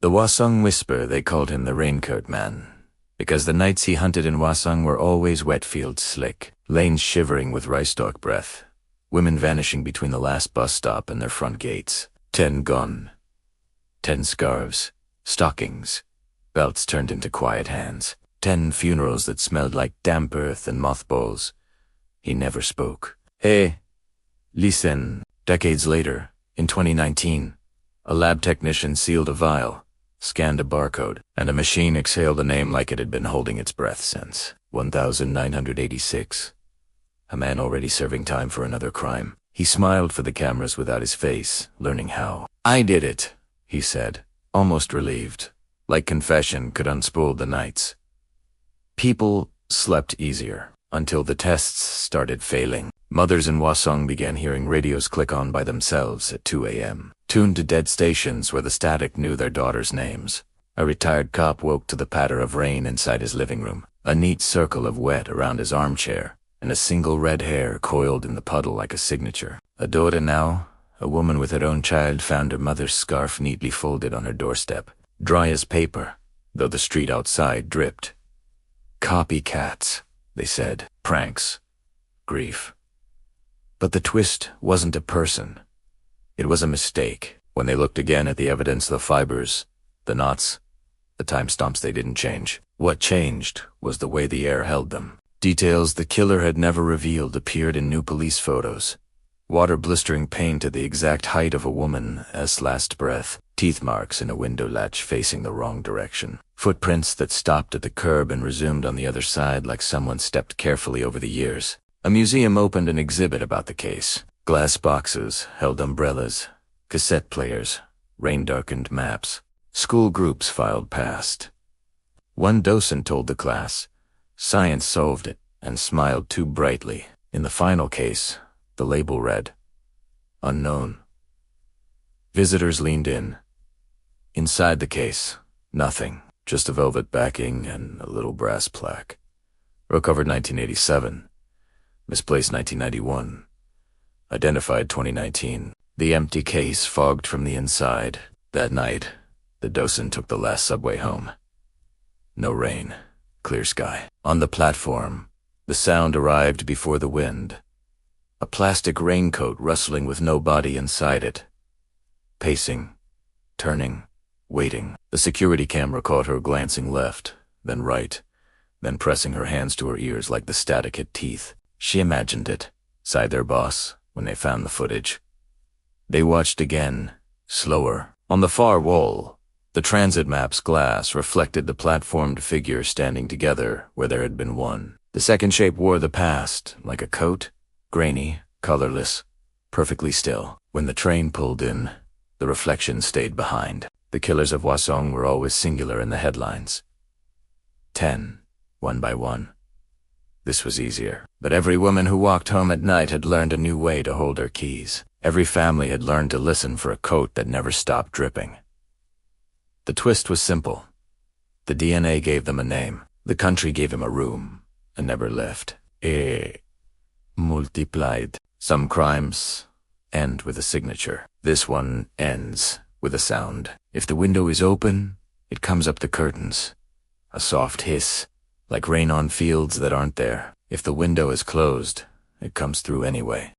The Hwaseong Whisper, they called him the Raincoat Man, because the nights he hunted in Hwaseong were always wet fields slick, lanes shivering with rice stalk breath, women vanishing between the last bus stop and their front gates. 10 gone. 10 scarves, stockings, belts turned into quiet hands. 10 funerals that smelled like damp earth and mothballs. He never spoke. Hey, listen. Decades later, in 2019, a lab technician sealed a vial, scanned a barcode, and a machine exhaled a name like it had been holding its breath since 1986. A man already serving time for another crime. He smiled for the cameras without his face, learning how. I did it, he said, almost relieved, like confession could unspool the nights. People slept easier, until the tests started failing. Mothers in Hwaseong began hearing radios click on by themselves at 2 a.m., tuned to dead stations where the static knew their daughters' names. A retired cop woke to the patter of rain inside his living room, a neat circle of wet around his armchair, and a single red hair coiled in the puddle like a signature. A daughter now, a woman with her own child, found her mother's scarf neatly folded on her doorstep, dry as paper, though the street outside dripped. Copycats, they said. Pranks. Grief. But the twist wasn't a person. It was a mistake. When they looked again at the evidence, the fibers, the knots, the timestamps, they didn't change. What changed was the way the air held them. Details the killer had never revealed appeared in new police photos. Water blistering paint at the exact height of a woman's last breath. Teeth marks in a window latch facing the wrong direction. Footprints that stopped at the curb and resumed on the other side like someone stepped carefully over the years. A museum opened an exhibit about the case. Glass boxes held umbrellas, cassette players, rain-darkened maps. School groups filed past. One docent told the class, "Science solved it," and smiled too brightly. In the final case, the label read, "Unknown." Visitors leaned in. Inside the case, nothing, just a velvet backing and a little brass plaque. Recovered 1987. Misplaced 1991. Identified 2019. The empty case fogged from the inside. That night, the docent took the last subway home. No rain. Clear sky. On the platform, the sound arrived before the wind. A plastic raincoat rustling with no body inside it. Pacing. Turning. Waiting. The security camera caught her glancing left, then right, then pressing her hands to her ears like the static hit teeth. She imagined it, sighed their boss, when they found the footage. They watched again, slower. On the far wall, the transit map's glass reflected the platformed figure standing together where there had been one. The second shape wore the past, like a coat, grainy, colorless, perfectly still. When the train pulled in, the reflection stayed behind. The killers of Hwaseong were always singular in the headlines. 10, one by one. This was easier. But every woman who walked home at night had learned a new way to hold her keys. Every family had learned to listen for a coat that never stopped dripping. The twist was simple. The DNA gave them a name. The country gave him a room, and never left. Multiplied. Some crimes end with a signature. This one ends with a sound. If the window is open, it comes up the curtains. A soft hiss, like rain on fields that aren't there. If the window is closed, it comes through anyway.